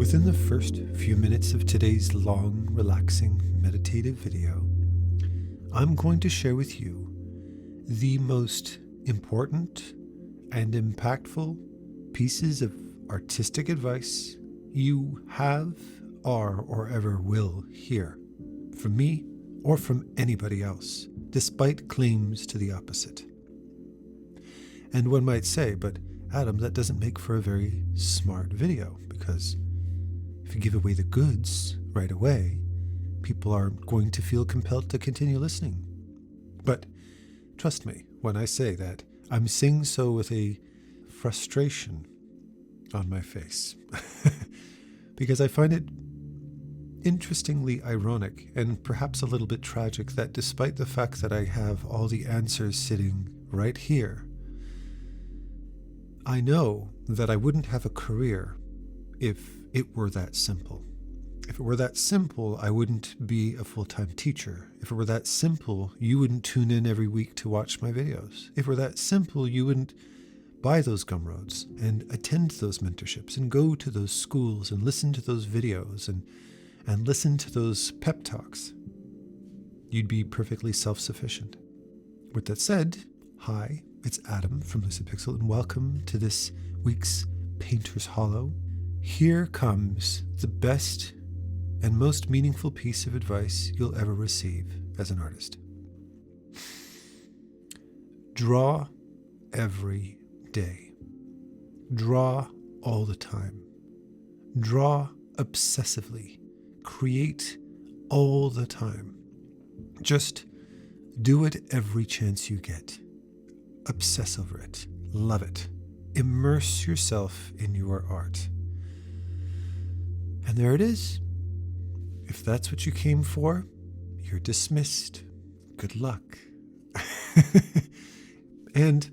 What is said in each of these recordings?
Within the first few minutes of today's long, relaxing, meditative video, I'm going to share with you the most important and impactful pieces of artistic advice you have, are, or ever will hear from me or from anybody else, despite claims to the opposite. And one might say, but Adam, that doesn't make for a very smart video, because if you give away the goods right away, people are going to feel compelled to continue listening. But trust me when I say that I'm saying so with a frustration on my face, because I find it interestingly ironic and perhaps a little bit tragic that despite the fact that I have all the answers sitting right here, I know that I wouldn't have a career if it were that simple. If it were that simple, I wouldn't be a full-time teacher. If it were that simple, you wouldn't tune in every week to watch my videos. If it were that simple, you wouldn't buy those gumroads and attend those mentorships and go to those schools and listen to those videos and listen to those pep talks. You'd be perfectly self-sufficient. With that said, hi, it's Adam from Lucid Pixel, and welcome to this week's Painter's Hollow. Here comes the best and most meaningful piece of advice you'll ever receive as an artist. Draw every day. Draw all the time. Draw obsessively. Create all the time. Just do it every chance you get. Obsess over it. Love it. Immerse yourself in your art. And there it is. If that's what you came for, you're dismissed. Good luck. And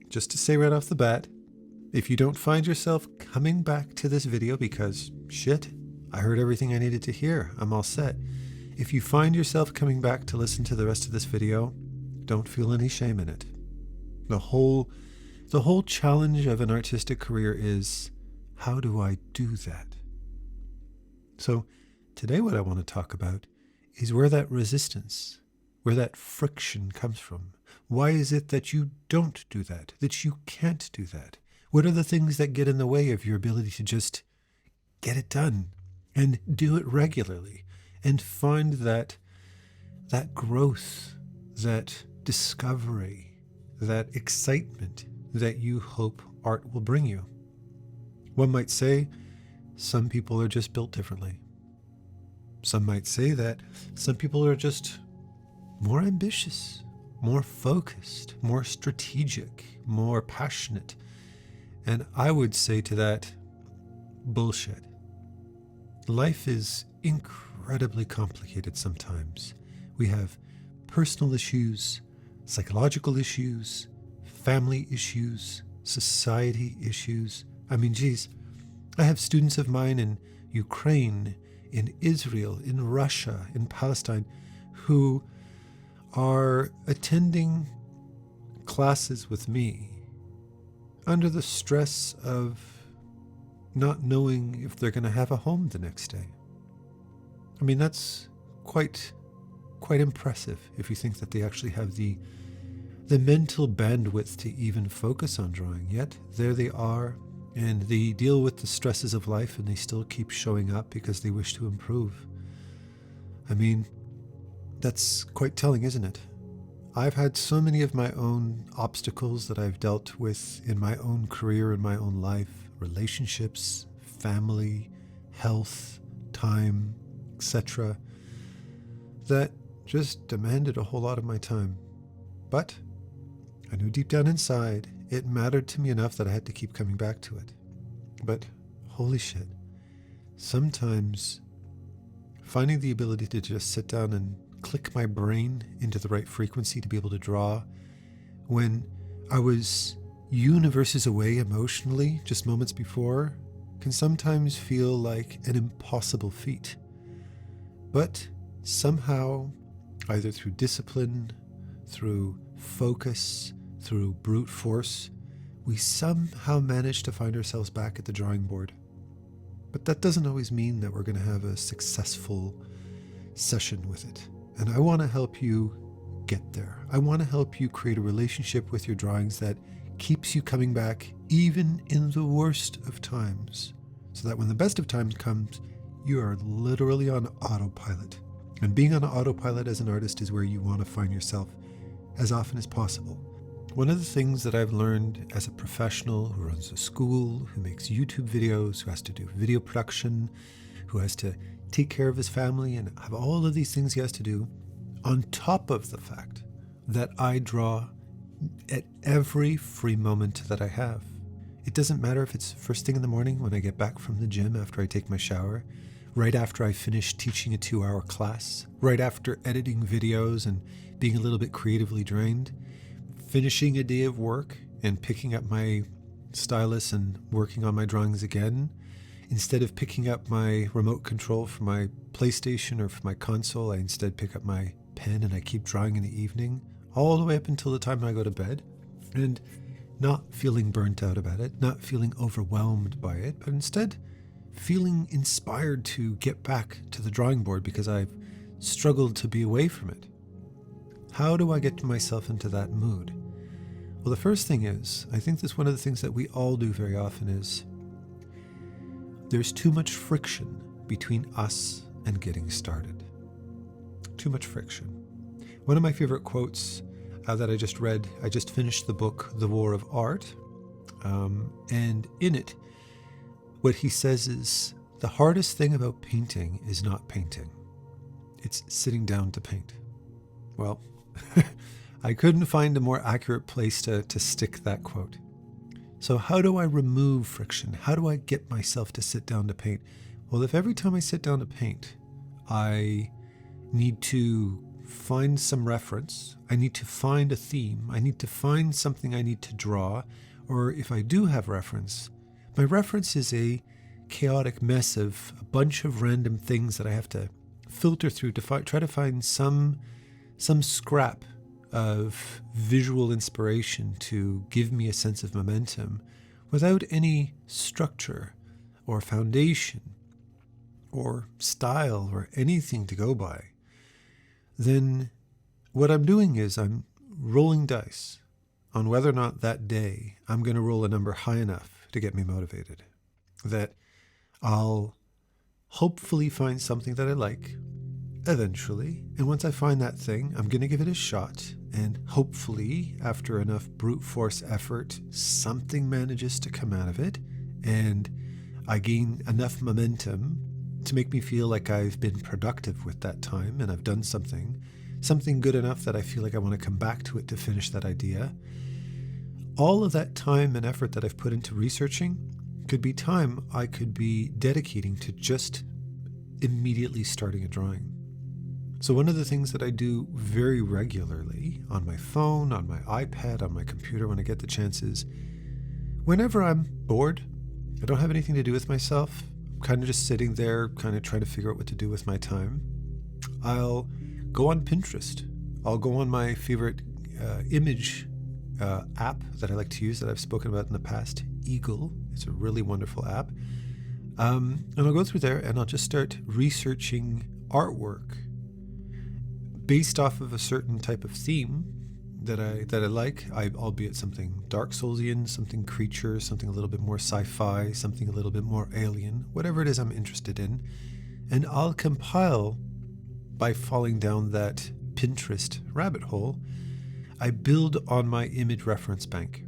just to say right off the bat, if you don't find yourself coming back to this video because, shit, I heard everything I needed to hear, I'm all set. If you find yourself coming back to listen to the rest of this video, don't feel any shame in it. The whole challenge of an artistic career is, how do I do that? So today what I want to talk about is where that resistance, where that friction comes from. Why is it that you don't do that you can't do that? What are the things that get in the way of your ability to just get it done and do it regularly and find that growth, that discovery, that excitement that you hope art will bring you? One might say some people are just built differently. Some might say that some people are just more ambitious, more focused, more strategic, more passionate. And I would say to that, bullshit. Life is incredibly complicated sometimes. We have personal issues, psychological issues, family issues, society issues. I mean, geez, I have students of mine in Ukraine, in Israel, in Russia, in Palestine, who are attending classes with me under the stress of not knowing if they're going to have a home the next day. I mean, that's quite impressive if you think that they actually have the mental bandwidth to even focus on drawing. Yet there they are, and they deal with the stresses of life, and they still keep showing up because they wish to improve. I mean, that's quite telling, isn't it? I've had so many of my own obstacles that I've dealt with in my own career, in my own life, relationships, family, health, time, etc., that just demanded a whole lot of my time. But I knew deep down inside it mattered to me enough that I had to keep coming back to it. But holy shit, sometimes finding the ability to just sit down and click my brain into the right frequency to be able to draw when I was universes away emotionally just moments before can sometimes feel like an impossible feat. But somehow, either through discipline, through focus, through brute force, we somehow manage to find ourselves back at the drawing board. But that doesn't always mean that we're going to have a successful session with it. And I want to help you get there. I want to help you create a relationship with your drawings that keeps you coming back even in the worst of times, so that when the best of times comes, you are literally on autopilot. And being on autopilot as an artist is where you want to find yourself as often as possible. One of the things that I've learned as a professional who runs a school, who makes YouTube videos, who has to do video production, who has to take care of his family and have all of these things he has to do, on top of the fact that I draw at every free moment that I have. It doesn't matter if it's first thing in the morning when I get back from the gym after I take my shower, right after I finish teaching a 2-hour class, right after editing videos and being a little bit creatively drained, finishing a day of work and picking up my stylus and working on my drawings again. Instead of picking up my remote control for my PlayStation or for my console, I instead pick up my pen and I keep drawing in the evening, all the way up until the time I go to bed, and not feeling burnt out about it, not feeling overwhelmed by it, but instead feeling inspired to get back to the drawing board because I've struggled to be away from it. How do I get myself into that mood? Well, the first thing is, I think that's one of the things that we all do very often is, there's too much friction between us and getting started. Too much friction. One of my favorite quotes that I just read, I just finished the book, The War of Art, and in it, what he says is, the hardest thing about painting is not painting. It's sitting down to paint. Well, I couldn't find a more accurate place to stick that quote. So how do I remove friction? How do I get myself to sit down to paint? Well, if every time I sit down to paint, I need to find some reference, I need to find a theme, I need to find something I need to draw, or if I do have reference, my reference is a chaotic mess of a bunch of random things that I have to filter through to try to find some scrap of visual inspiration to give me a sense of momentum without any structure or foundation or style or anything to go by. Then what I'm doing is I'm rolling dice on whether or not that day I'm going to roll a number high enough to get me motivated, that I'll hopefully find something that I like eventually, and once I find that thing, I'm going to give it a shot, and hopefully after enough brute force effort, something manages to come out of it, and I gain enough momentum to make me feel like I've been productive with that time and I've done something good enough that I feel like I want to come back to it to finish that idea. All of that time and effort that I've put into researching could be time I could be dedicating to just immediately starting a drawing. So one of the things that I do very regularly on my phone, on my iPad, on my computer when I get the chance is, whenever I'm bored, I don't have anything to do with myself, I'm kind of just sitting there, kind of trying to figure out what to do with my time, I'll go on Pinterest. I'll go on my favorite image app that I like to use that I've spoken about in the past, Eagle. It's a really wonderful app. And I'll go through there and I'll just start researching artwork based off of a certain type of theme that I like, albeit something Dark Soulsian, something creature, something a little bit more sci-fi, something a little bit more alien, whatever it is I'm interested in. And I'll compile, by falling down that Pinterest rabbit hole, I build on my image reference bank.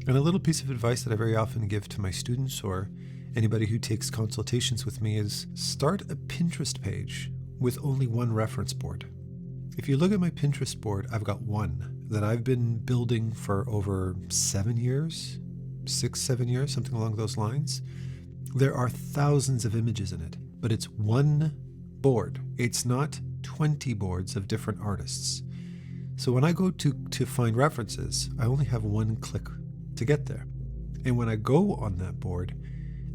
And a little piece of advice that I very often give to my students or anybody who takes consultations with me is start a Pinterest page with only one reference board. If you look at my Pinterest board, I've got one that I've been building for over 7 years, 7 years, something along those lines. There are thousands of images in it, but it's one board. It's not 20 boards of different artists. So when I go to find references, I only have one click to get there. And when I go on that board,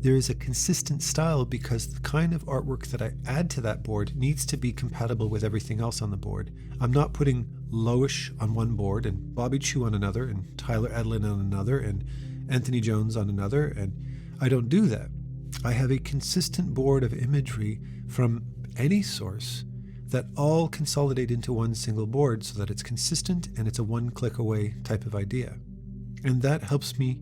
there is a consistent style because the kind of artwork that I add to that board needs to be compatible with everything else on the board. I'm not putting Loish on one board and Bobby Choe on another and Tyler Edlin on another and Anthony Jones on another, and I don't do that. I have a consistent board of imagery from any source that all consolidate into one single board so that it's consistent and it's a one-click away type of idea. And that helps me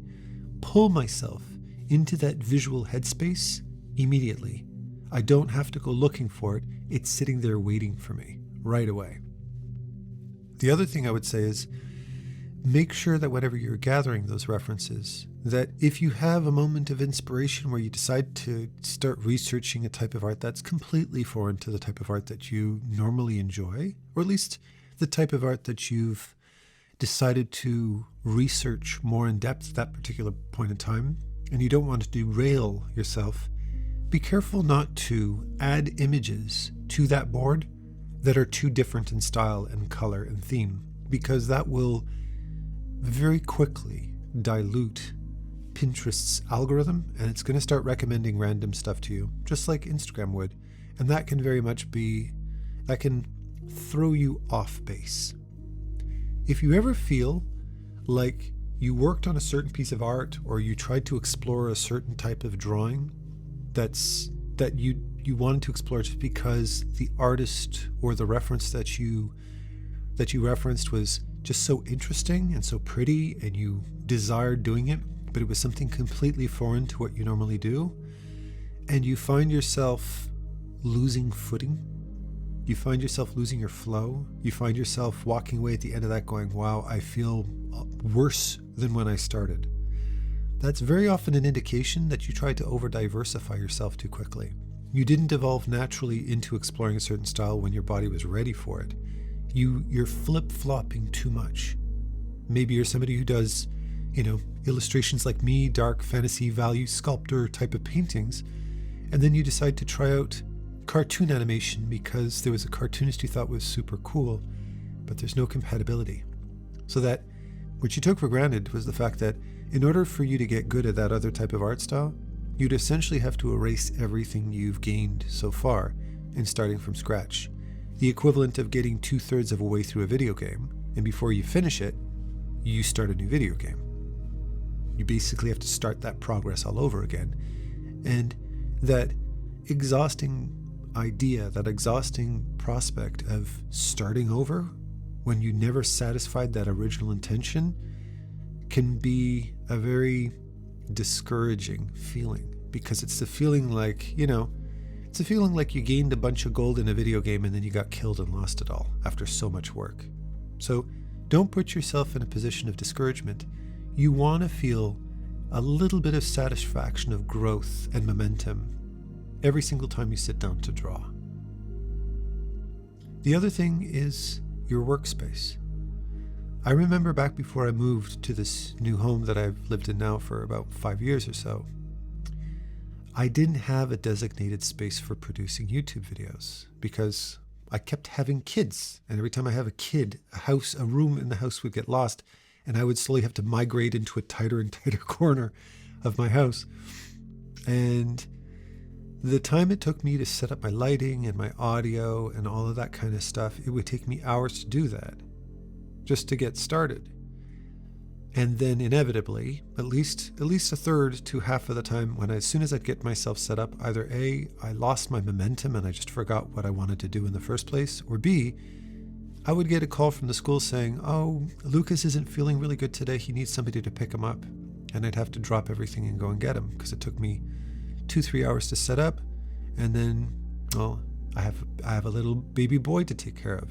pull myself into that visual headspace immediately. I don't have to go looking for it. It's sitting there waiting for me right away. The other thing I would say is make sure that whenever you're gathering those references, that if you have a moment of inspiration where you decide to start researching a type of art that's completely foreign to the type of art that you normally enjoy, or at least the type of art that you've decided to research more in depth at that particular point in time, and you don't want to derail yourself, be careful not to add images to that board that are too different in style and color and theme, because that will very quickly dilute Pinterest's algorithm, and it's going to start recommending random stuff to you, just like Instagram would. And that can very much that can throw you off base. If you ever feel like you worked on a certain piece of art, or you tried to explore a certain type of drawing that you wanted to explore just because the artist or the reference that you referenced was just so interesting and so pretty, and you desired doing it, but it was something completely foreign to what you normally do, and you find yourself losing footing, you find yourself losing your flow, you find yourself walking away at the end of that going, wow, I feel worse than when I started. That's very often an indication that you tried to over-diversify yourself too quickly. You didn't evolve naturally into exploring a certain style when your body was ready for it. You're flip-flopping too much. Maybe you're somebody who does, illustrations like me, dark fantasy value sculptor type of paintings, and then you decide to try out cartoon animation because there was a cartoonist you thought was super cool, but there's no compatibility. So that what you took for granted was the fact that in order for you to get good at that other type of art style, you'd essentially have to erase everything you've gained so far and starting from scratch. The equivalent of getting 2/3 of a way through a video game, and before you finish it, you start a new video game. You basically have to start that progress all over again. And that exhausting idea, that exhausting prospect of starting over when you never satisfied that original intention can be a very discouraging feeling, because it's the feeling like, it's a feeling like you gained a bunch of gold in a video game and then you got killed and lost it all after so much work. So don't put yourself in a position of discouragement. You want to feel a little bit of satisfaction of growth and momentum every single time you sit down to draw. The other thing is your workspace. I remember back before I moved to this new home that I've lived in now for about 5 years or so, I didn't have a designated space for producing YouTube videos because I kept having kids. And every time I have a kid, a room in the house would get lost, and I would slowly have to migrate into a tighter and tighter corner of my house. And the time it took me to set up my lighting and my audio and all of that kind of stuff, it would take me hours to do that, just to get started. And then inevitably, at least a third to half of the time, as soon as I'd get myself set up, either A, I lost my momentum and I just forgot what I wanted to do in the first place, or B, I would get a call from the school saying, oh, Lucas isn't feeling really good today, he needs somebody to pick him up. And I'd have to drop everything and go and get him, because it took me 2-3 hours to set up, and then, I have a little baby boy to take care of,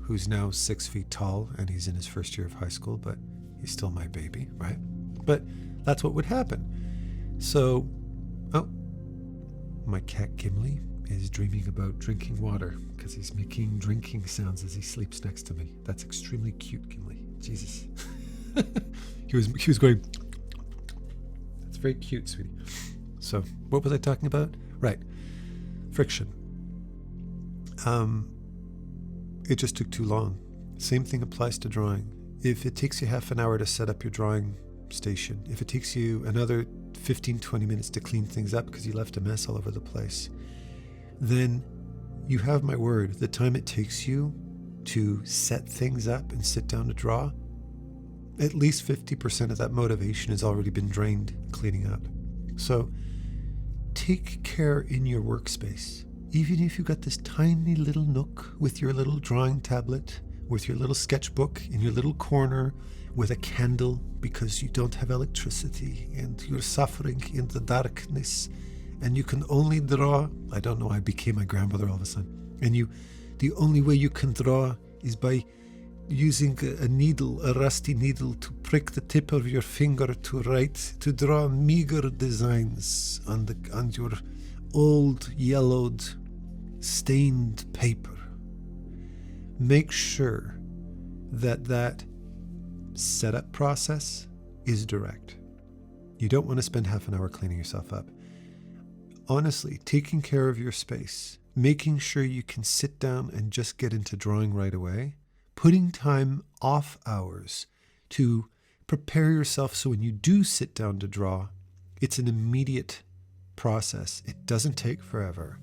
who's now 6 feet tall, and he's in his first year of high school, but he's still my baby, right? But that's what would happen. So, my cat Gimli is dreaming about drinking water because he's making drinking sounds as he sleeps next to me. That's extremely cute, Gimli. Jesus. He was going, that's very cute, sweetie. So, what was I talking about? Right. Friction. It just took too long. Same thing applies to drawing. If it takes you half an hour to set up your drawing station, if it takes you another 15-20 minutes to clean things up because you left a mess all over the place, then you have my word, the time it takes you to set things up and sit down to draw, at least 50% of that motivation has already been drained cleaning up. So take care in your workspace. Even if you've got this tiny little nook with your little drawing tablet, with your little sketchbook in your little corner, with a candle because you don't have electricity and you're suffering in the darkness and you can only draw. I don't know, I became my grandmother all of a sudden. And the only way you can draw is by using a needle, a rusty needle, to prick the tip of your finger to draw meager designs on your old, yellowed, stained paper. Make sure that setup process is direct. You don't want to spend half an hour cleaning yourself up. Honestly, taking care of your space, making sure you can sit down and just get into drawing right away, putting time off hours to prepare yourself so when you do sit down to draw, it's an immediate process. It doesn't take forever.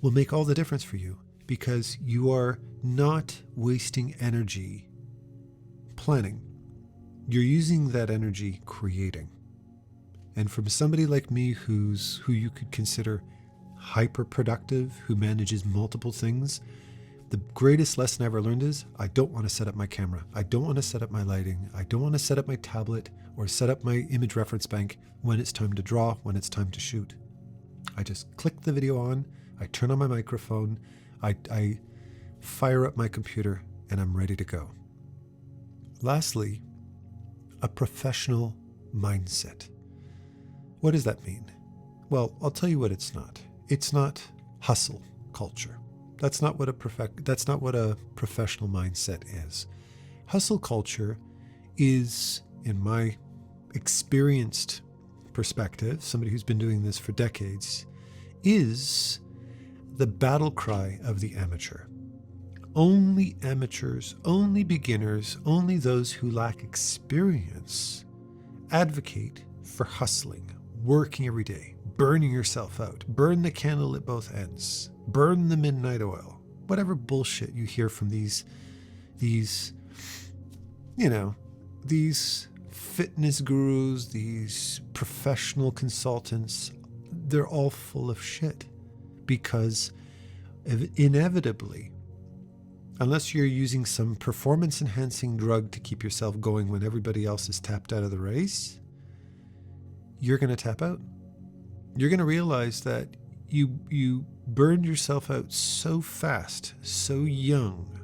Will make all the difference for you because you are not wasting energy planning. You're using that energy creating. And from somebody like me who you could consider hyper productive, who manages multiple things, the greatest lesson I ever learned is I don't want to set up my camera. I don't want to set up my lighting. I don't want to set up my tablet or set up my image reference bank when it's time to draw, when it's time to shoot. I just click the video on, I turn on my microphone, I fire up my computer, and I'm ready to go. Lastly, a professional mindset. What does that mean? Well, I'll tell you what it's not. It's not hustle culture. That's not what a professional mindset is. Hustle culture is, in my experienced perspective, somebody who's been doing this for decades, is the battle cry of the amateur. Only amateurs, only beginners, only those who lack experience advocate for hustling, working every day, burning yourself out, burn the candle at both ends, burn the midnight oil, whatever bullshit you hear from these fitness gurus, these professional consultants. They're all full of shit because inevitably, unless you're using some performance enhancing drug to keep yourself going when everybody else is tapped out of the race, you're going to tap out. You're going to realize that you burned yourself out so fast, so young,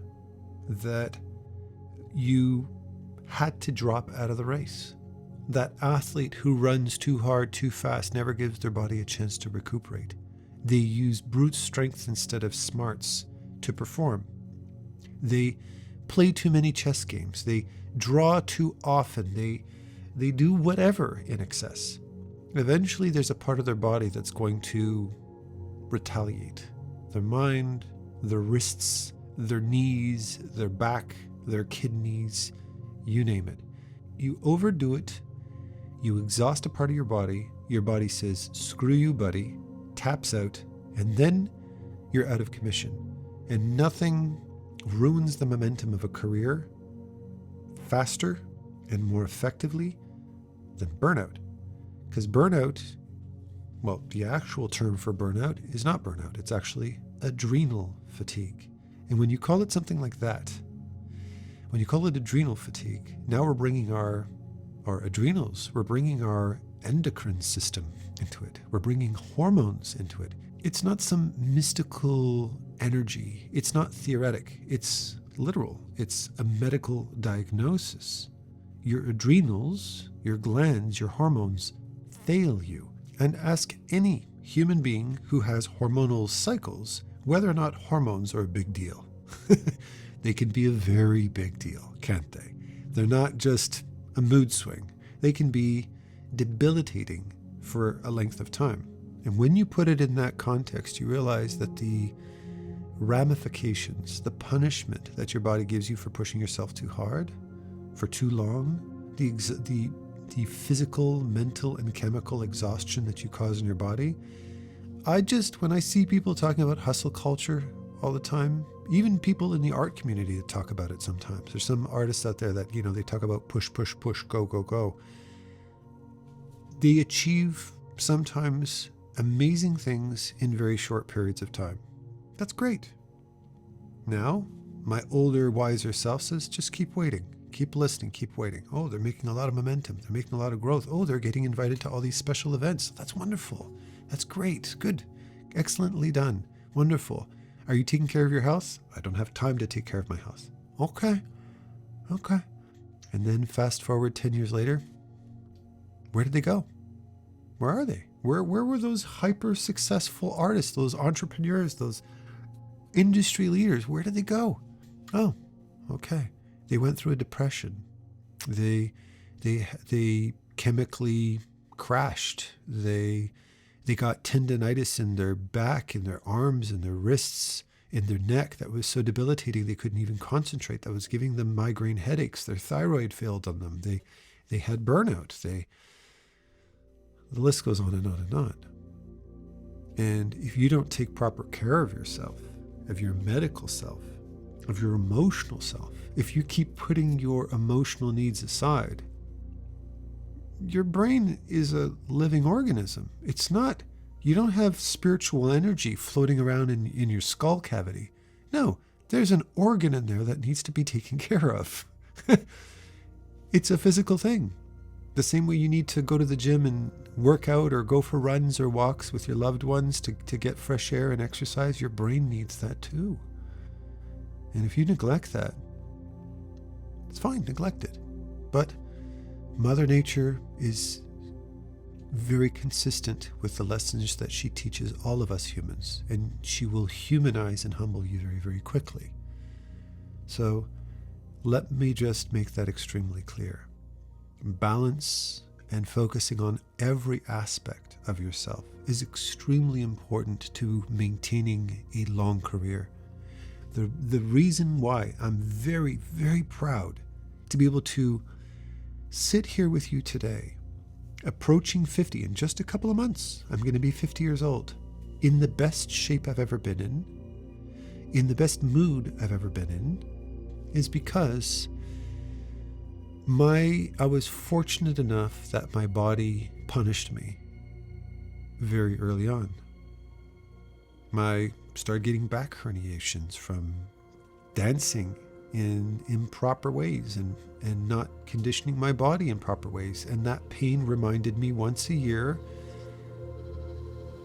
that you had to drop out of the race. That athlete who runs too hard, too fast, never gives their body a chance to recuperate. They use brute strength instead of smarts to perform. They play too many chess games. They draw too often. They do whatever in excess. Eventually, there's a part of their body that's going to retaliate. Their mind, their wrists, their knees, their back, their kidneys, you name it. You overdo it, you exhaust a part of your body says, screw you, buddy, taps out, and then you're out of commission. And nothing ruins the momentum of a career faster and more effectively than burnout. Because burnout, well, the actual term for burnout is not burnout. It's actually adrenal fatigue. And when you call it something like that, when you call it adrenal fatigue, now we're bringing our adrenals, we're bringing our endocrine system into it. We're bringing hormones into it. It's not some mystical energy. It's not theoretic. It's literal. It's a medical diagnosis. Your adrenals, your glands, your hormones fail you. And ask any human being who has hormonal cycles whether or not hormones are a big deal. They can be a very big deal, can't they? They're not just a mood swing. They can be debilitating for a length of time. And when you put it in that context, you realize that the ramifications, the punishment that your body gives you for pushing yourself too hard, for too long, the physical, mental, and chemical exhaustion that you cause in your body. When I see people talking about hustle culture all the time, even people in the art community that talk about it sometimes. There's some artists out there that, they talk about push, push, push, go, go, go. They achieve sometimes amazing things in very short periods of time. That's great. Now, my older, wiser self says, just keep waiting, keep listening, keep waiting. Oh, they're making a lot of momentum. They're making a lot of growth. Oh, they're getting invited to all these special events. That's wonderful. That's great. Good. Excellently done. Wonderful. Are you taking care of your health? I don't have time to take care of my health. Okay. And then fast forward 10 years later, where did they go? Where are they? Where were those hyper successful artists, those entrepreneurs, those industry leaders? Where did they go? Oh, okay. They went through a depression. They chemically crashed. They got tendonitis in their back, in their arms, in their wrists, in their neck that was so debilitating they couldn't even concentrate. That was giving them migraine headaches. Their thyroid failed on them. They had burnout. The list goes on and on and on. And if you don't take proper care of yourself, of your medical self, of your emotional self, if you keep putting your emotional needs aside, your brain is a living organism. It's not, you don't have spiritual energy floating around in your skull cavity. No, there's an organ in there that needs to be taken care of. It's a physical thing. The same way you need to go to the gym and work out or go for runs or walks with your loved ones to get fresh air and exercise, your brain needs that too. And if you neglect that, it's fine, neglect it. But Mother Nature is very consistent with the lessons that she teaches all of us humans, and she will humanize and humble you very, very quickly. So let me just make that extremely clear. Balance and focusing on every aspect of yourself is extremely important to maintaining a long career. The reason why I'm very, very proud to be able to sit here with you today, approaching 50 in just a couple of months. I'm going to be 50 years old, in the best shape I've ever been in the best mood I've ever been in, is because I was fortunate enough that my body punished me very early on. I started getting back herniations from dancing in improper ways and not conditioning my body in proper ways. And that pain reminded me once a year,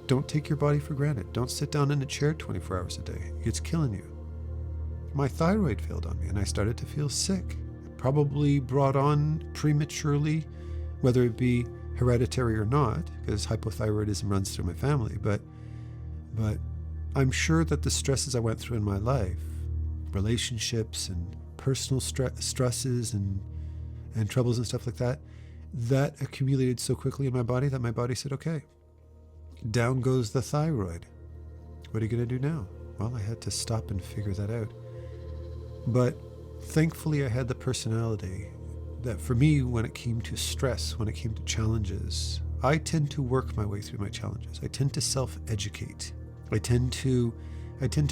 don't take your body for granted. Don't sit down in a chair 24 hours a day. It's killing you. My thyroid failed on me and I started to feel sick. Probably brought on prematurely, whether it be hereditary or not, because hypothyroidism runs through my family. But I'm sure that the stresses I went through in my life, relationships and personal stresses and troubles and stuff like that, that accumulated so quickly in my body that my body said, okay, down goes the thyroid. What are you going to do now? Well, I had to stop and figure that out. But thankfully, I had the personality that for me, when it came to stress, when it came to challenges, I tend to work my way through my challenges. I tend to self-educate. I tend to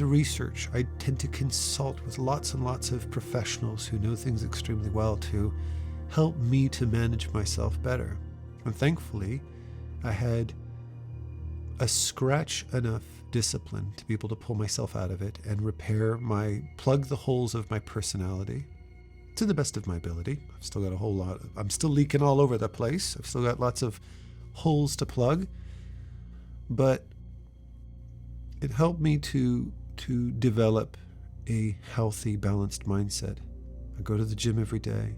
research. I tend to consult with lots and lots of professionals who know things extremely well to help me to manage myself better. And thankfully, I had a scratch enough discipline to be able to pull myself out of it and plug the holes of my personality to the best of my ability. I've still got I'm still leaking all over the place. I've still got lots of holes to plug, but it helped me to develop a healthy, balanced mindset. I go to the gym every day.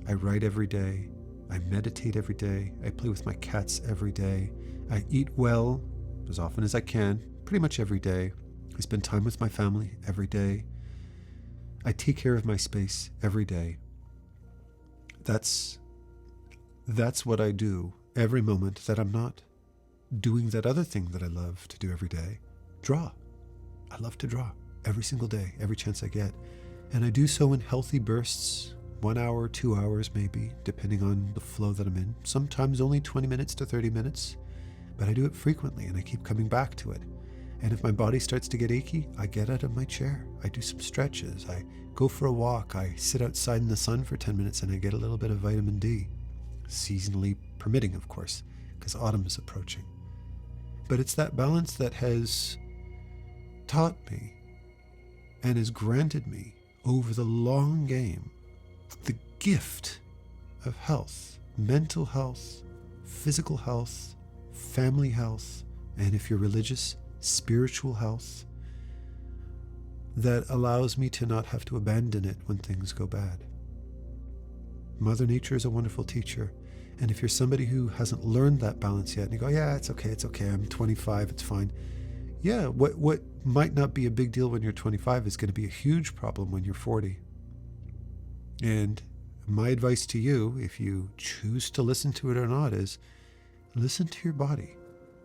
I write every day. I meditate every day. I play with my cats every day. I eat well as often as I can, pretty much every day. I spend time with my family every day. I take care of my space every day. That's what I do every moment that I'm not doing that other thing that I love to do every day. Draw. I love to draw every single day, every chance I get. And I do so in healthy bursts, 1 hour, 2 hours maybe, depending on the flow that I'm in. Sometimes only 20 minutes to 30 minutes, but I do it frequently and I keep coming back to it. And if my body starts to get achy, I get out of my chair. I do some stretches. I go for a walk. I sit outside in the sun for 10 minutes and I get a little bit of vitamin D. Seasonally permitting, of course, because autumn is approaching. But it's that balance that has taught me and has granted me over the long game the gift of health, mental health, physical health, family health, and if you're religious, spiritual health, that allows me to not have to abandon it when things go bad. Mother Nature is a wonderful teacher. And if you're somebody who hasn't learned that balance yet, and you go, yeah, it's okay, I'm 25, it's fine. Yeah, what might not be a big deal when you're 25 is going to be a huge problem when you're 40. And my advice to you, if you choose to listen to it or not, is listen to your body.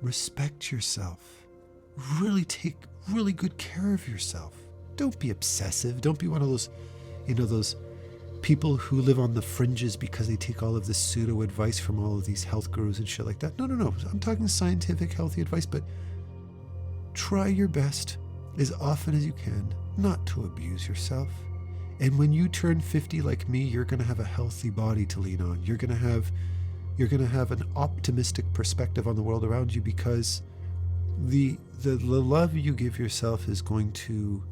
Respect yourself. Really take really good care of yourself. Don't be obsessive. Don't be one of those, those people who live on the fringes because they take all of this pseudo advice from all of these health gurus and shit like that. No. I'm talking scientific, healthy advice, but try your best as often as you can not to abuse yourself. And when you turn 50 like me, you're going to have a healthy body to lean on. You're going to have an optimistic perspective on the world around you, because the love you give yourself is going to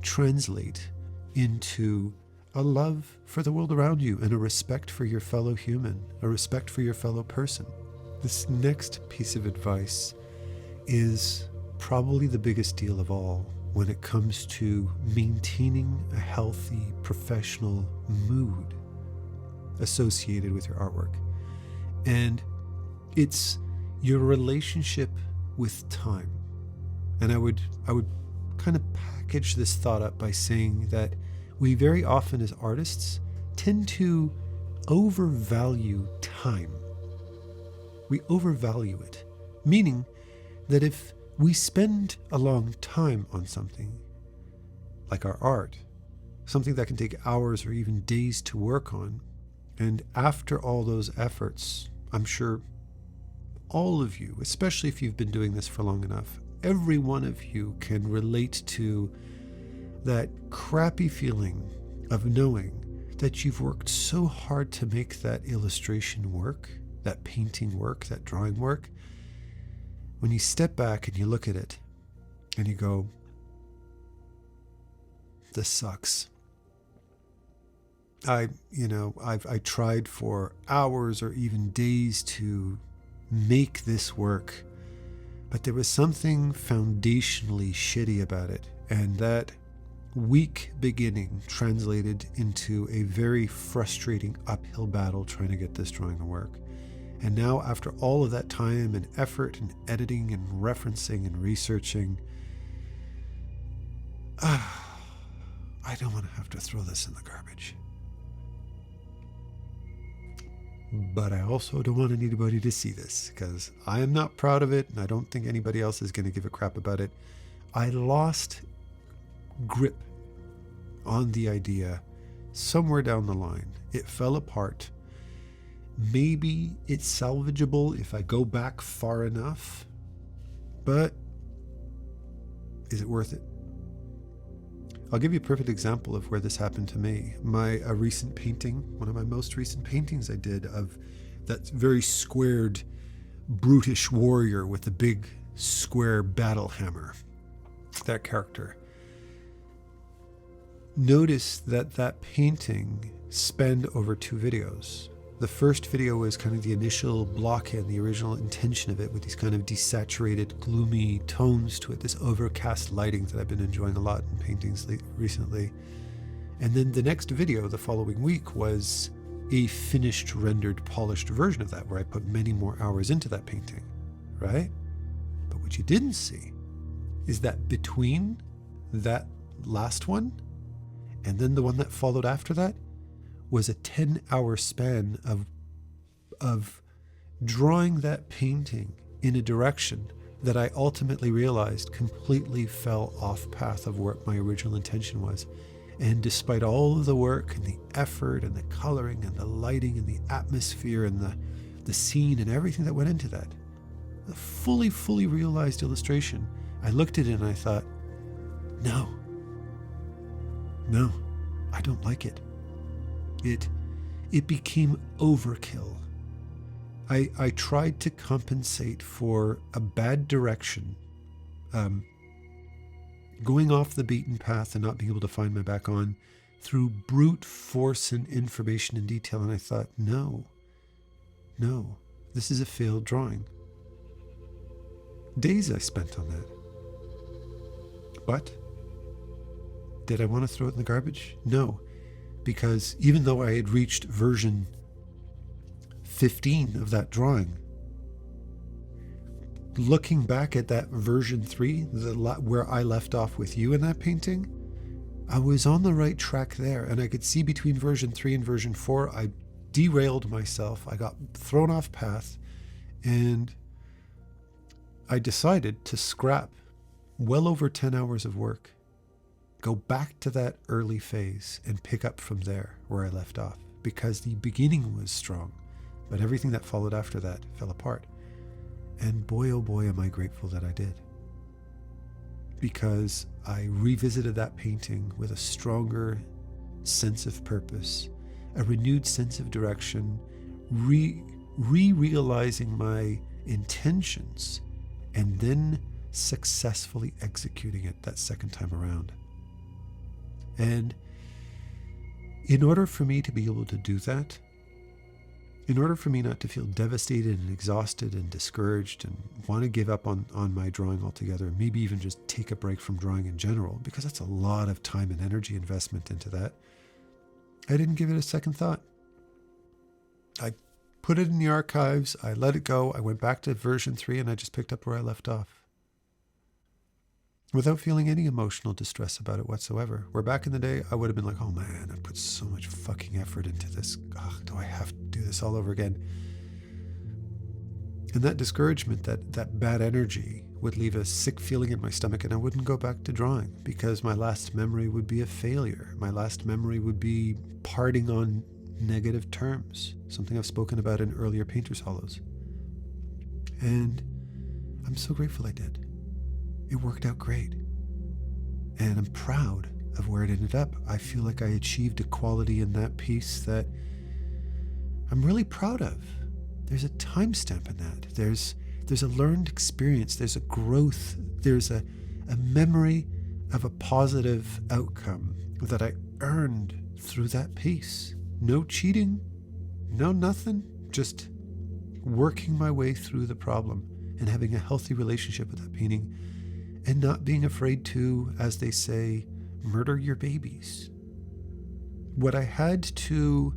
translate into a love for the world around you and a respect for your fellow human, a respect for your fellow person. This next piece of advice is probably the biggest deal of all when it comes to maintaining a healthy professional mood associated with your artwork. And it's your relationship with time. And I would kind of package this thought up by saying that we very often as artists tend to overvalue time. We overvalue it, meaning that if we spend a long time on something, like our art, something that can take hours or even days to work on, and after all those efforts, I'm sure all of you, especially if you've been doing this for long enough, every one of you can relate to that crappy feeling of knowing that you've worked so hard to make that illustration work, that painting work, that drawing work. When you step back and you look at it and you go, this sucks. I tried for hours or even days to make this work, but there was something foundationally shitty about it, and that weak beginning translated into a very frustrating uphill battle trying to get this drawing to work. And now, after all of that time and effort and editing and referencing and researching, I don't want to have to throw this in the garbage. But I also don't want anybody to see this, because I am not proud of it, and I don't think anybody else is going to give a crap about it. I lost grip on the idea somewhere down the line. It fell apart. Maybe it's salvageable if I go back far enough, but is it worth it? I'll give you a perfect example of where this happened to me. A recent painting, one of my most recent paintings I did of that very squared, brutish warrior with the big square battle hammer, that character. Notice that painting spanned over 2 videos. The first video was kind of the initial blockhead, the original intention of it, with these kind of desaturated, gloomy tones to it, this overcast lighting that I've been enjoying a lot in paintings recently. And then the next video, the following week, was a finished, rendered, polished version of that, where I put many more hours into that painting, right? But what you didn't see is that between that last one and then the one that followed after that, was a 10-hour span of drawing that painting in a direction that I ultimately realized completely fell off path of what my original intention was. And despite all of the work and the effort and the coloring and the lighting and the atmosphere and the scene and everything that went into that, a fully realized illustration, I looked at it and I thought, no, I don't like it. It became overkill. I tried to compensate for a bad direction, going off the beaten path and not being able to find my back on through brute force and information and detail. And I thought, no, this is a failed drawing. Days I spent on that. But did I want to throw it in the garbage? No, because even though I had reached version 15 of that drawing, looking back at that version 3, where I left off with you in that painting, I was on the right track there, and I could see between version 3 and version 4, I derailed myself, I got thrown off path, and I decided to scrap well over 10 hours of work, go back to that early phase, and pick up from there where I left off, because the beginning was strong. But everything that followed after that fell apart. And boy, oh boy, am I grateful that I did. Because I revisited that painting with a stronger sense of purpose, a renewed sense of direction, realizing my intentions, and then successfully executing it that second time around. And in order for me to be able to do that, in order for me not to feel devastated and exhausted and discouraged and want to give up on my drawing altogether, maybe even just take a break from drawing in general, because that's a lot of time and energy investment into that, I didn't give it a second thought. I put it in the archives, I let it go, I went back to version 3, and I just picked up where I left off, without feeling any emotional distress about it whatsoever. Where back in the day, I would have been like, oh man, I put so much fucking effort into this. Ugh, do I have to do this all over again? And that discouragement, that bad energy would leave a sick feeling in my stomach, and I wouldn't go back to drawing, because my last memory would be a failure. My last memory would be parting on negative terms, something I've spoken about in earlier Painter's Hollows. And I'm so grateful I did. It worked out great. And I'm proud of where it ended up. I feel like I achieved a quality in that piece that I'm really proud of. There's a timestamp in that. There's a learned experience. There's a growth. There's a memory of a positive outcome that I earned through that piece. No cheating, no nothing, just working my way through the problem and having a healthy relationship with that painting, and not being afraid to, as they say, murder your babies. What I had to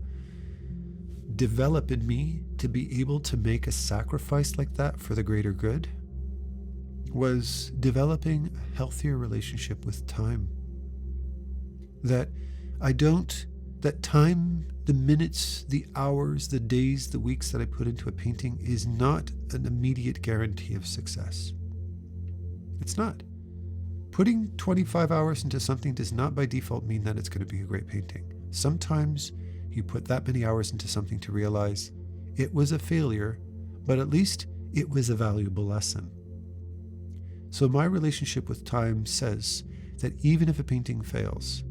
develop in me to be able to make a sacrifice like that for the greater good was developing a healthier relationship with time. That time, the minutes, the hours, the days, the weeks that I put into a painting is not an immediate guarantee of success. It's not. Putting 25 hours into something does not by default mean that it's going to be a great painting. Sometimes you put that many hours into something to realize it was a failure, but at least it was a valuable lesson. So my relationship with time says that even if a painting fails,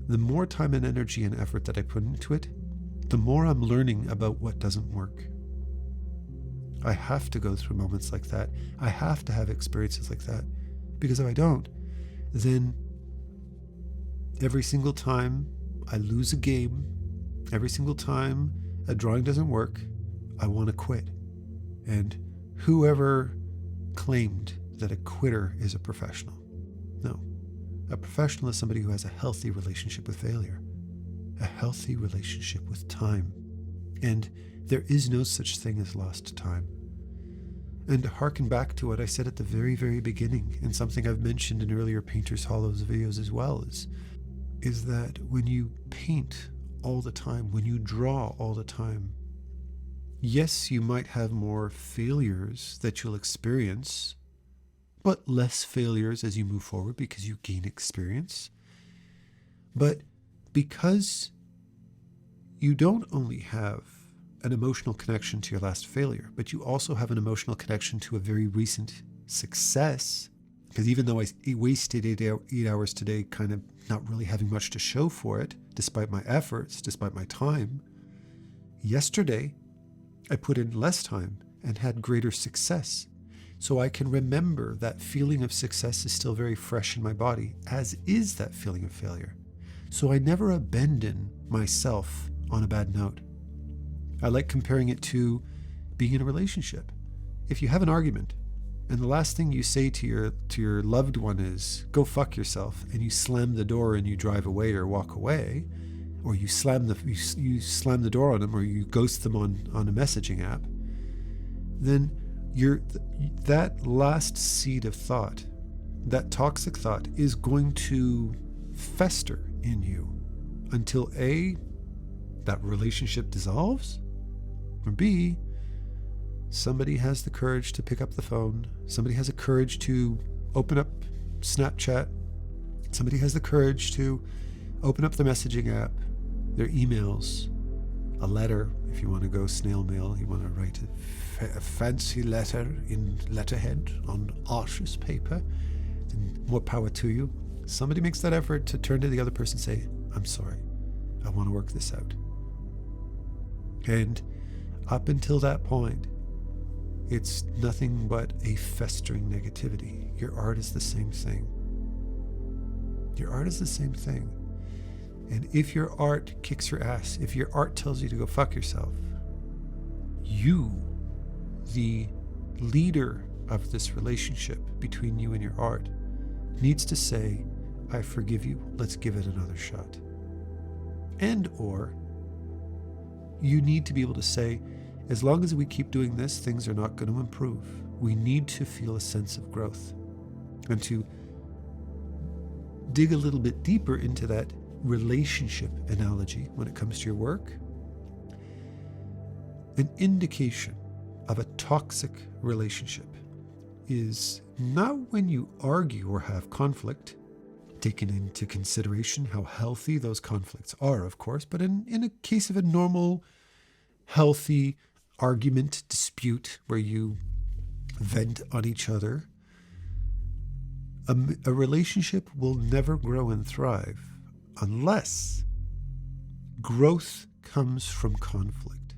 the more time and energy and effort that I put into it, the more I'm learning about what doesn't work. I have to go through moments like that. I have to have experiences like that. Because if I don't, then every single time I lose a game, every single time a drawing doesn't work, I want to quit. And whoever claimed that a quitter is a professional. No. A professional is somebody who has a healthy relationship with failure, a healthy relationship with time. And there is no such thing as lost time. And to harken back to what I said at the very, very beginning, and something I've mentioned in earlier Painter's Hollows videos as well, is that when you paint all the time, when you draw all the time, yes, you might have more failures that you'll experience, but less failures as you move forward because you gain experience. But because you don't only have an emotional connection to your last failure, but you also have an emotional connection to a very recent success, because even though I wasted 8 hours today kind of not really having much to show for it, despite my efforts, despite my time, yesterday I put in less time and had greater success. So I can remember that feeling of success is still very fresh in my body, as is that feeling of failure. So I never abandon myself on a bad note. I like comparing it to being in a relationship. If you have an argument and the last thing you say to your loved one is, go fuck yourself, and you slam the door and you drive away or walk away, or you slam the door on them, or you ghost them on a messaging app, then that last seed of thought, that toxic thought, is going to fester in you until A, that relationship dissolves, or B, somebody has the courage to pick up the phone, somebody has the courage to open up Snapchat, somebody has the courage to open up the messaging app, their emails, a letter, if you want to go snail mail, you want to write a fancy letter in letterhead on artist paper, then more power to you. Somebody makes that effort to turn to the other person and say, I'm sorry, I want to work this out. And up until that point, it's nothing but a festering negativity. Your art is the same thing. Your art is the same thing. And if your art kicks your ass, if your art tells you to go fuck yourself, you, the leader of this relationship between you and your art, needs to say, I forgive you, let's give it another shot. And or you need to be able to say, as long as we keep doing this, things are not going to improve. We need to feel a sense of growth. And to dig a little bit deeper into that relationship analogy when it comes to your work, an indication of a toxic relationship is not when you argue or have conflict, taking into consideration how healthy those conflicts are, of course, but in a case of a normal, healthy argument, dispute, where you vent on each other, a relationship will never grow and thrive unless growth comes from conflict.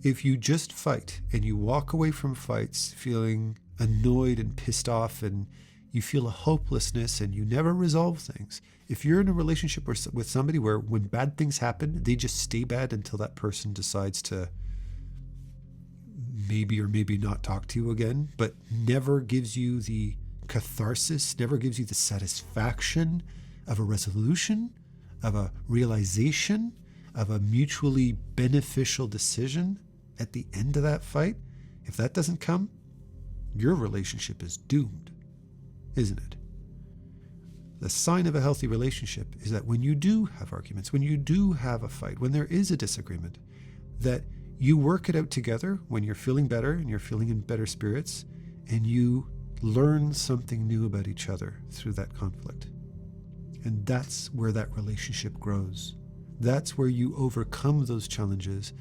If you just fight and you walk away from fights feeling annoyed and pissed off, and you feel a hopelessness and you never resolve things, if you're in a relationship with somebody where when bad things happen, they just stay bad until that person decides to maybe or maybe not talk to you again, but never gives you the catharsis, never gives you the satisfaction of a resolution, of a realization, of a mutually beneficial decision at the end of that fight, if that doesn't come, your relationship is doomed, isn't it? The sign of a healthy relationship is that when you do have arguments, when you do have a fight, when there is a disagreement, that you work it out together when you're feeling better and you're feeling in better spirits, and you learn something new about each other through that conflict. And that's where that relationship grows. That's where you overcome those challenges.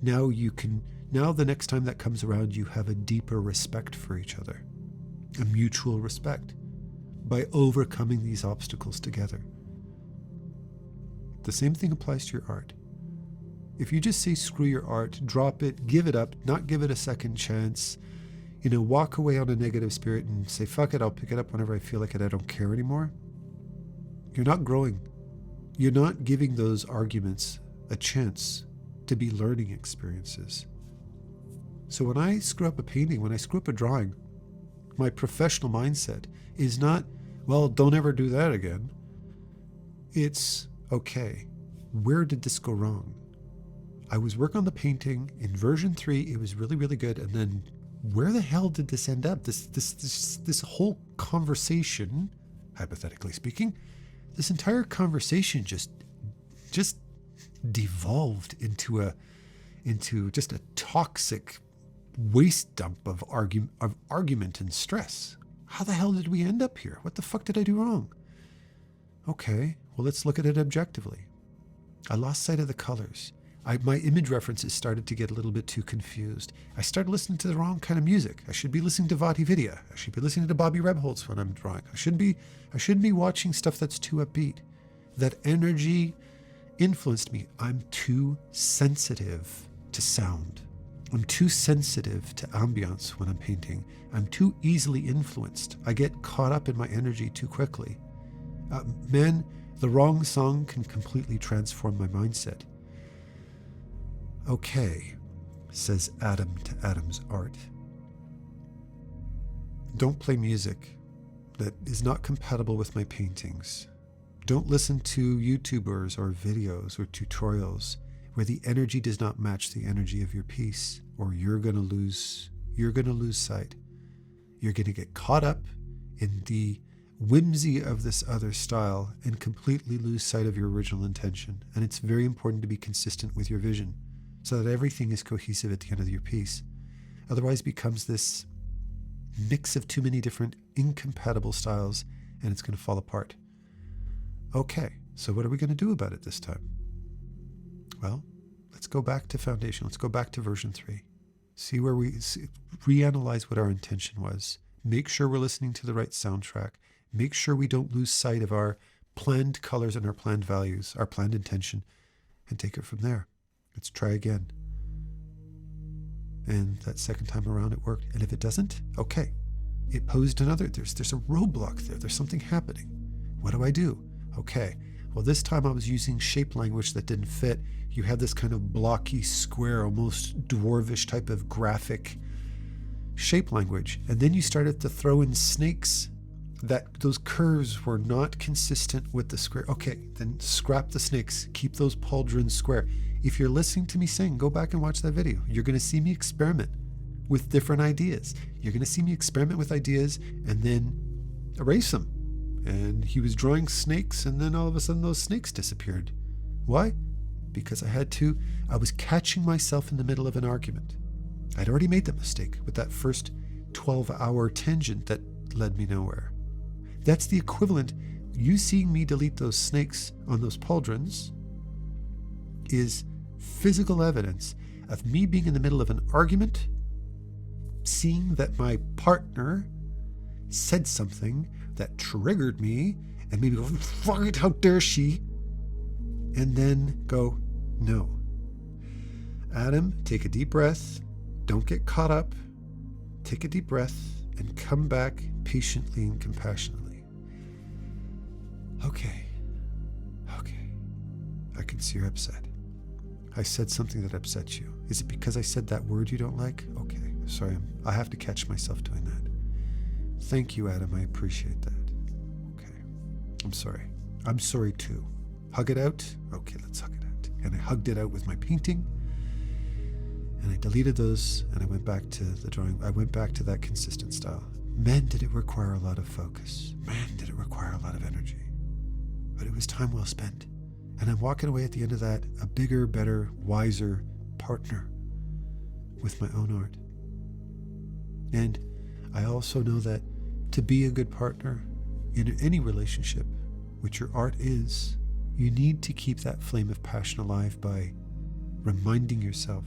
Now the next time that comes around, you have a deeper respect for each other, a mutual respect, by overcoming these obstacles together. The same thing applies to your art. If you just say screw your art, drop it, give it up, not give it a second chance, walk away on a negative spirit and say, fuck it, I'll pick it up whenever I feel like it, I don't care anymore, you're not growing. You're not giving those arguments a chance to be learning experiences. So when I screw up a painting, when I screw up a drawing, my professional mindset is not, well, don't ever do that again. It's, okay, where did this go wrong? I was working on the painting in version 3. It was really, really good. And then where the hell did this end up? This whole conversation, hypothetically speaking, this entire conversation just devolved into just a toxic waste dump of argument and stress. How the hell did we end up here? What the fuck did I do wrong? Okay, well, let's look at it objectively. I lost sight of the colors. My image references started to get a little bit too confused. I started listening to the wrong kind of music. I should be listening to Vati Vidya. I should be listening to Bobby Rebholz when I'm drawing. I shouldn't be watching stuff that's too upbeat. That energy influenced me. I'm too sensitive to sound. I'm too sensitive to ambience when I'm painting. I'm too easily influenced. I get caught up in my energy too quickly. Man, the wrong song can completely transform my mindset. Okay, says Adam to Adam's art. Don't play music that is not compatible with my paintings. Don't listen to YouTubers or videos or tutorials where the energy does not match the energy of your piece, or you're going to lose sight. You're going to get caught up in the whimsy of this other style and completely lose sight of your original intention. And it's very important to be consistent with your vision so that everything is cohesive at the end of your piece. Otherwise it becomes this mix of too many different incompatible styles and it's going to fall apart. Okay, so what are we going to do about it this time? Well, let's go back to foundation. Let's go back to version 3. See where we reanalyze what our intention was. Make sure we're listening to the right soundtrack. Make sure we don't lose sight of our planned colors and our planned values, our planned intention, and take it from there. Let's try again. And that second time around it worked. And if it doesn't, okay. It posed another, there's a roadblock there. There's something happening. What do I do? Okay. Well, this time I was using shape language that didn't fit. You had this kind of blocky, square, almost dwarvish type of graphic shape language. And then you started to throw in snakes that those curves were not consistent with the square. Okay, then scrap the snakes. Keep those pauldrons square. If you're listening to me sing, go back and watch that video. You're going to see me experiment with different ideas. You're going to see me experiment with ideas and then erase them. And he was drawing snakes, and then all of a sudden those snakes disappeared. Why? Because I was catching myself in the middle of an argument. I'd already made that mistake with that first 12-hour tangent that led me nowhere. That's the equivalent. You seeing me delete those snakes on those pauldrons is physical evidence of me being in the middle of an argument, seeing that my partner said something that triggered me, and maybe go, fuck it, how dare she? And then go, no. Adam, take a deep breath. Don't get caught up. Take a deep breath and come back patiently and compassionately. Okay. I can see you're upset. I said something that upsets you. Is it because I said that word you don't like? Okay, sorry. I have to catch myself doing that. Thank you, Adam. I appreciate that. Okay. I'm sorry. I'm sorry too. Hug it out? Okay, let's hug it out. And I hugged it out with my painting. And I deleted those and I went back to the drawing. I went back to that consistent style. Man, did it require a lot of focus. Man, did it require a lot of energy. But it was time well spent. And I'm walking away at the end of that a bigger, better, wiser partner with my own art. And I also know that to be a good partner in any relationship, which your art is, you need to keep that flame of passion alive by reminding yourself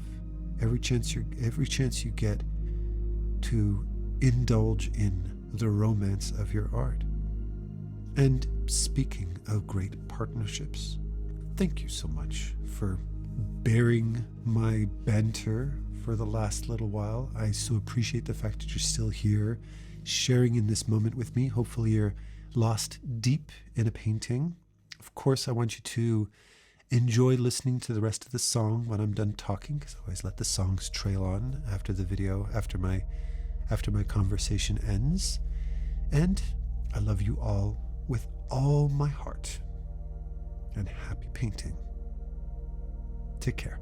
every chance you get to indulge in the romance of your art. And speaking of great partnerships, thank you so much for bearing my banter for the last little while. I so appreciate the fact that you're still here, sharing in this moment with me. Hopefully you're lost deep in a painting. Of course, I want you to enjoy listening to the rest of the song when I'm done talking, because I always let the songs trail on after the video, after my conversation ends. And I love you all with all my heart. And happy painting. Take care.